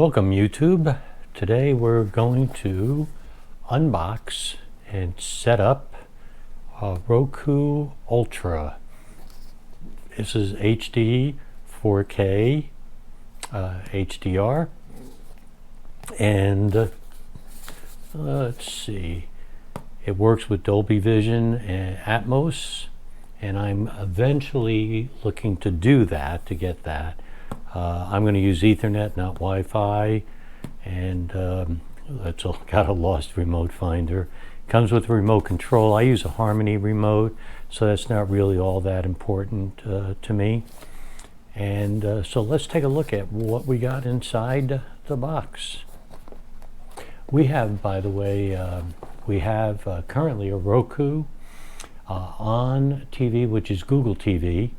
Welcome YouTube. Today we're going to unbox and set up a Roku Ultra. This is HD 4K HDR, and let's see, it works with Dolby Vision and Atmos, and I'm eventually looking to do that, to get that. I'm going to use Ethernet, not Wi-Fi, and it's got a lost remote finder. Comes with a remote control. I use a Harmony remote, so that's not really all that important to me. And so let's take a look at what we got inside the box. We have, by the way, currently a Roku on TV, which is Google TV,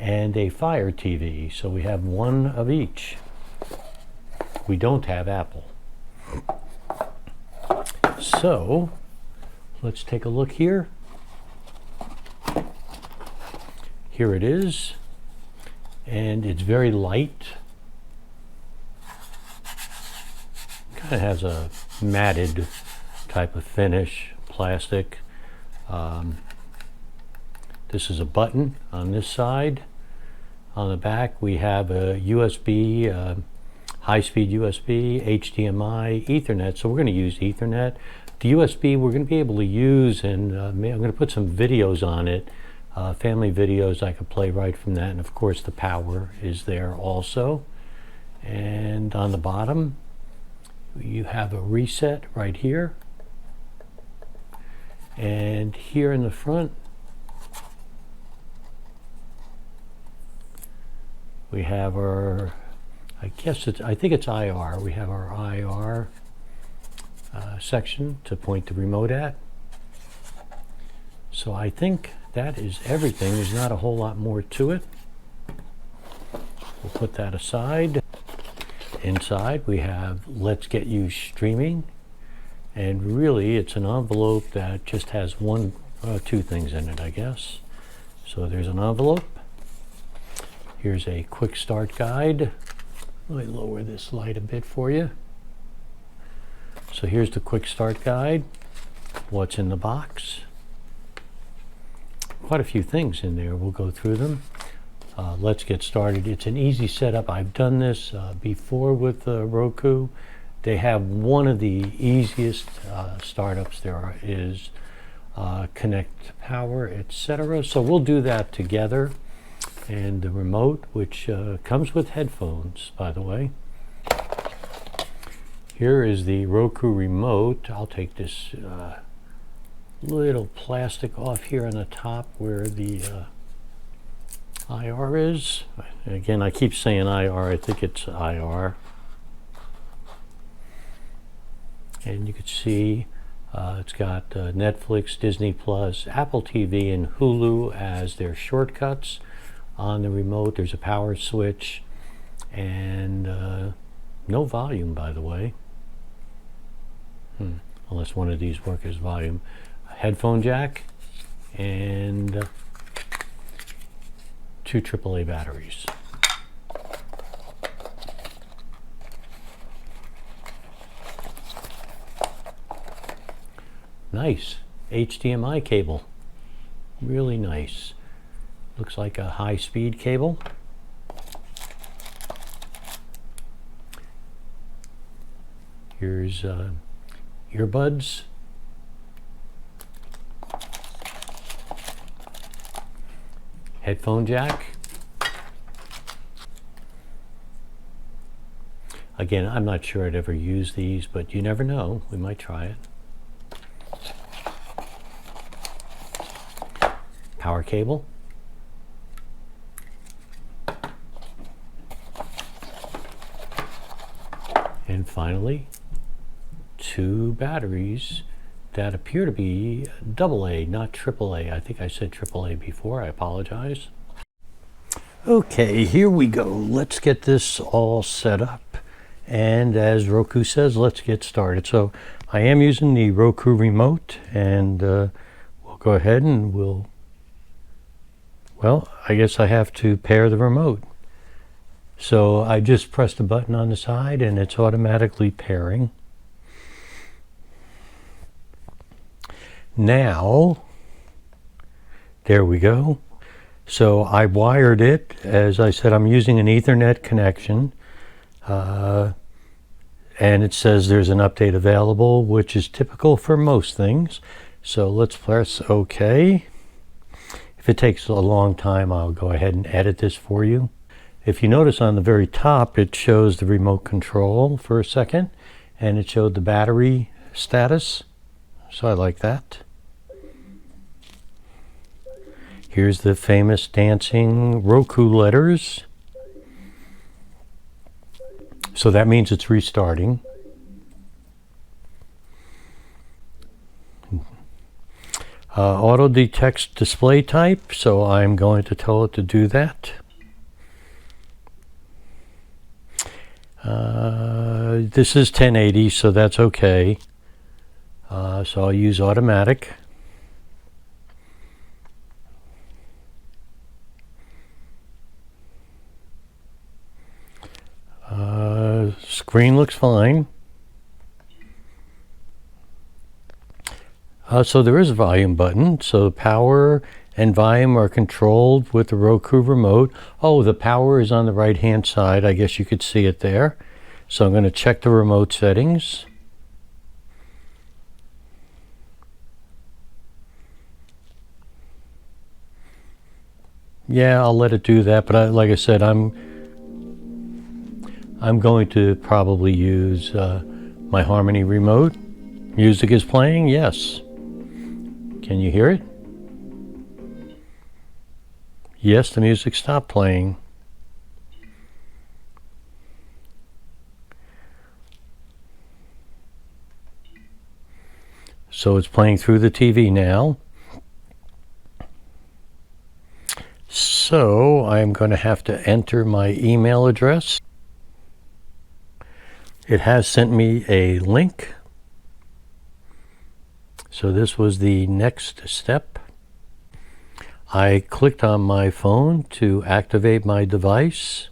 and a Fire TV. So we have one of each. We don't have Apple. So let's take a look here. Here it is, and it's very light. Kind of has a matted type of finish, plastic. This is a button on this side. On the back we have a USB, high-speed USB, HDMI, Ethernet. So we're going to use Ethernet. The USB we're going to be able to use, and I'm going to put some videos on it, family videos I could play right from that. And of course the power is there also. And on the bottom you have a reset right here. And here in the front we have our, I think it's IR. We have our IR section to point the remote at. So I think that is everything. There's not a whole lot more to it. We'll put that aside. Inside we have Let's Get You Streaming. And really it's an envelope that just has two things in it, I guess. So there's an envelope. Here's a quick start guide. Let me lower this light a bit for you. So here's the quick start guide. What's in the box? Quite a few things in there. We'll go through them. Let's get started. It's an easy setup. I've done this before with Roku. They have one of the easiest startups there is, connect power, etc. So we'll do that together. And the remote, which comes with headphones, by the way. Here is the Roku remote. I'll take this little plastic off here on the top where the IR is. Again, I keep saying IR, I think it's IR. And you can see it's got Netflix, Disney Plus, Apple TV, and Hulu as their shortcuts. On the remote there's a power switch, and no volume, by the way, unless one of these work as volume. A headphone jack, and 2 AAA batteries. Nice HDMI cable, really nice. Looks like a high-speed cable. Here's earbuds. Headphone jack. Again, I'm not sure I'd ever use these, but you never know. We might try it. Power cable. And finally, 2 batteries that appear to be AA, not AAA. I think I said AAA before. I apologize. Okay, here we go. Let's get this all set up. And as Roku says, let's get started. So I am using the Roku remote, and we'll go ahead and well, I guess I have to pair the remote. So I just pressed a button on the side and it's automatically pairing. Now, there we go. So I wired it. As I said, I'm using an Ethernet connection. And it says there's an update available, which is typical for most things. So let's press OK. If it takes a long time, I'll go ahead and edit this for you. If you notice on the very top, it shows the remote control for a second, and it showed the battery status. So I like that. Here's the famous dancing Roku letters. So that means it's restarting. Auto detects display type, so I'm going to tell it to do that. This is 1080, so that's okay. So I'll use automatic. Screen looks fine. So there is a volume button. So power and volume are controlled with the Roku remote. Oh, the power is on the right hand side. I guess you could see it there. So I'm going to check the remote settings. Yeah, I'll let it do that, but like I said, I'm going to probably use my Harmony remote. Music is playing, yes. Can you hear it? Yes, the music stopped playing. So it's playing through the TV now. So I'm going to have to enter my email address. It has sent me a link. So this was the next step. I clicked on my phone to activate my device.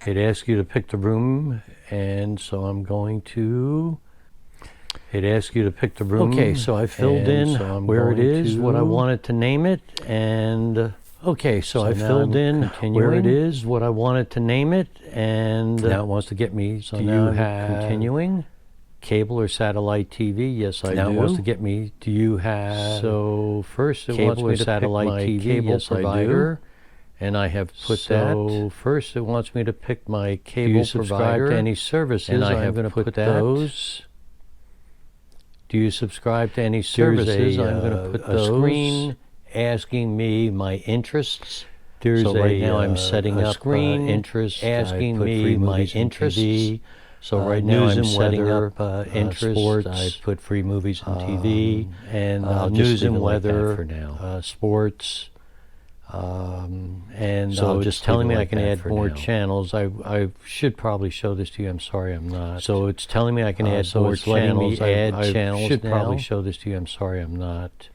It asks you to pick the room, and so I'm going to... It asks you to pick the room. Okay, so I filled in where it is, what I wanted to name it, and... Okay, so I filled in where it is, what I wanted to name it, and now it wants to get me. So do you have continuing cable or satellite TV? Yes, I do. Now it wants to get me. Do you have? So first it wants me to satellite pick my TV cable provider, and I have put that. So first it wants me to pick my cable provider. To any services? And I have going to put those. Do you subscribe to any services? I'm going to put those. Screen asking me my interests. So right now I'm setting up screen interest asking me my interests. So right now I'm setting up interest. Sports. I put free movies and TV and news and weather for now. Sports. And so it's telling me I can add more channels. I should probably show this to you. I'm sorry, I'm not. So it's telling me I can add more channels. I should probably show this to you. I'm sorry, I'm not.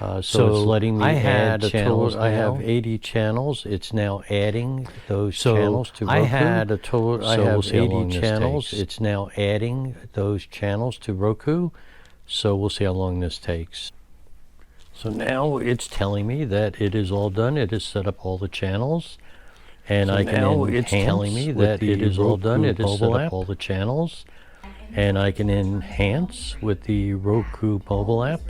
So it's letting me add channels. I have 80 channels. It's now adding those channels to Roku. I have 80 channels. It's now adding those channels to Roku. So we'll see how long this takes. So now it's telling me that it is all done. It has set up all the channels. And so I can it's telling me that it is all done. It has set up all the channels. And I can enhance with the Roku mobile app.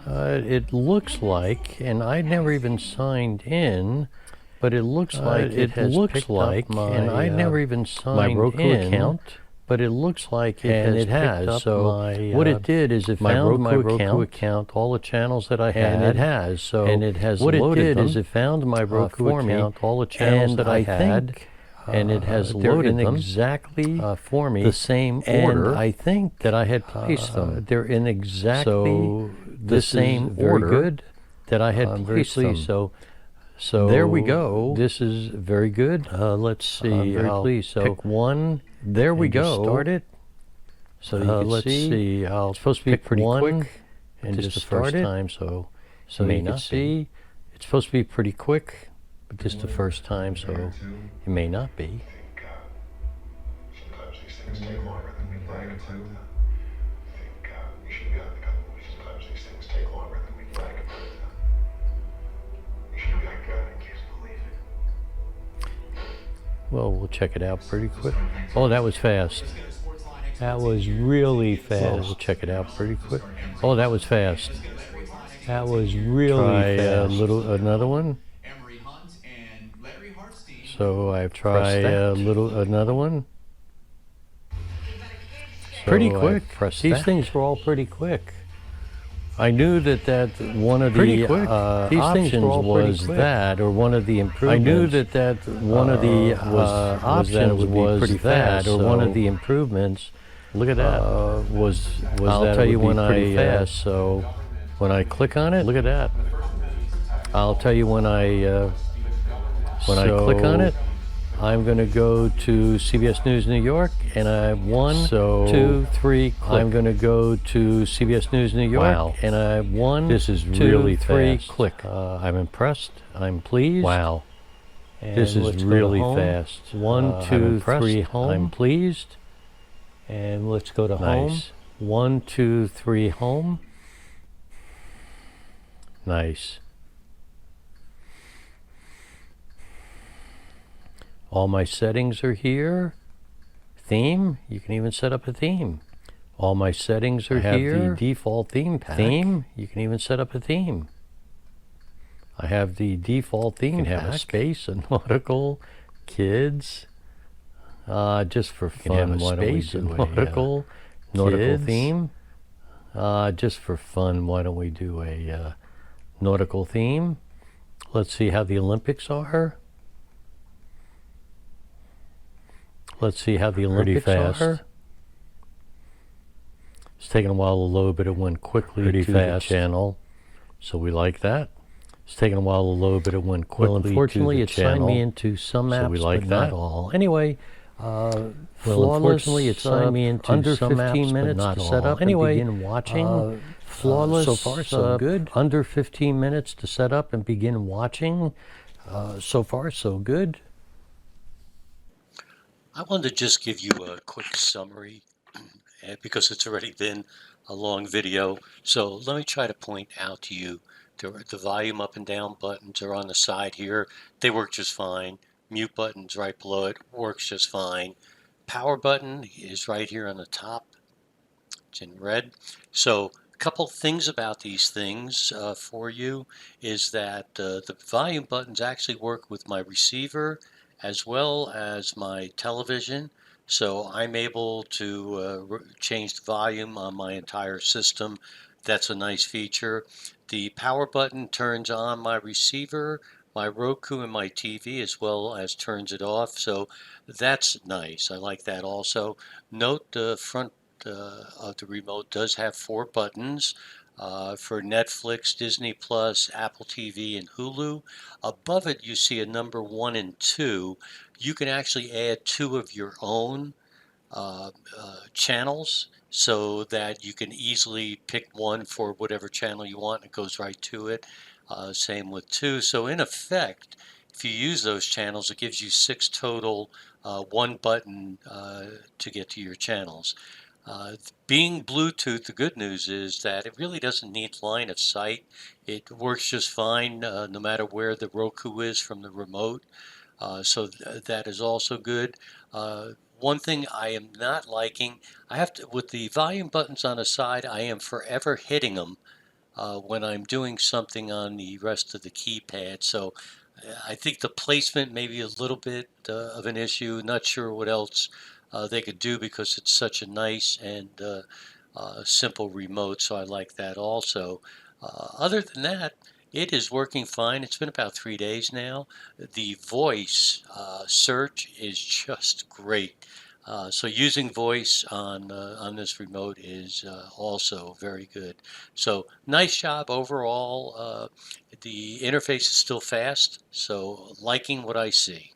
It looks like, and I never even signed in, but it looks like it has picked up my, and I never even signed my Roku account, but it looks like it has picked up my, what it did is it found my Roku account, all the channels that I had, and it has, so and it has what loaded it did is it found my Roku account, all the channels that I had, and it has loaded them exactly for me the same order. And I think that I had placed them. They're in exactly the same order good that I had placed them. So there we go. This is very good. Let's see. I'm very pleased. So pick one. There we go. Start it. So you can let's see. It's supposed to be pretty quick, and just the first time. So you can see. It's supposed to be pretty quick, but just the first time. So it may not be. Sometimes these things take longer than we'd like. You should be on the couple. Sometimes these things take longer than we'd like. You should be like God and kids believe it. Well, we'll check it out pretty quick. Oh, that was fast. That was really fast. Well, we'll check it out pretty quick. Oh, that was fast. That was really fast. Another one. So I've tried another one. Pretty quick. These things were all pretty quick. I knew that one of the options was that, or one of the improvements. I knew that one of the options was that, or one of the improvements. Look at that. Was I'll tell you when I fast. So when I click on it, look at that. I'll tell you when I click on it. I'm going to go to CBS News New York, and I have 1, 2, 3, click. I'm going to go to CBS News New York, wow. And I have 1, this is 2, really 3, fast. Click. I'm impressed. I'm pleased. Wow. And this is really fast. 1, 2, 3, home. I'm pleased. And let's go to home. 1, 2, 3, home. Nice. All my settings are here. Theme, you can even set up a theme. All my settings are here. I have the default theme pack. Theme, you can even set up a theme. I have the default theme pack. You can have a space, a nautical, kids. Just for fun, why don't we do a nautical theme? Just for fun, why don't we do a nautical theme? Let's see how the Olympics are. Let's see how the Olympics are. It's taking a while to load, but it went quickly to the channel, so we like that. It's taking a while to load, but it went quickly to the channel. Well, unfortunately, it signed me into some apps, so we like but that. Not all. Anyway, unfortunately, it signed me into under some 15 apps, minutes but not to set up anyway, and begin watching. Flawless. So far, so good. Under 15 minutes to set up and begin watching. So far, so good. I wanted to just give you a quick summary because it's already been a long video. So let me try to point out to you the volume up and down buttons are on the side here. They work just fine. Mute button's right below it, works just fine. Power button is right here on the top. It's in red. So a couple things about these things for you is that the volume buttons actually work with my receiver as well as my television, so I'm able to change the volume on my entire system. That's a nice feature. The power button turns on my receiver, my Roku, and my TV, as well as turns it off, so that's nice. I like that also. Note the front of the remote does have 4 buttons. For Netflix, Disney Plus, Apple TV, and Hulu. Above it, you see a number 1 and 2. You can actually add 2 of your own channels so that you can easily pick one for whatever channel you want. It goes right to it. Same with 2. So in effect, if you use those channels, it gives you 6 total, 1 button to get to your channels. Being Bluetooth, the good news is that it really doesn't need line of sight. It works just fine no matter where the Roku is from the remote. So that is also good. One thing I am not liking, I have to, with the volume buttons on the side, I am forever hitting them when I'm doing something on the rest of the keypad. So I think the placement may be a little bit of an issue. Not sure what else they could do because it's such a nice and simple remote. So I like that also. Other than that, it is working fine. It's been about 3 days now. The voice search is just great. So using voice on this remote is also very good. So nice job overall. The interface is still fast, so liking what I see.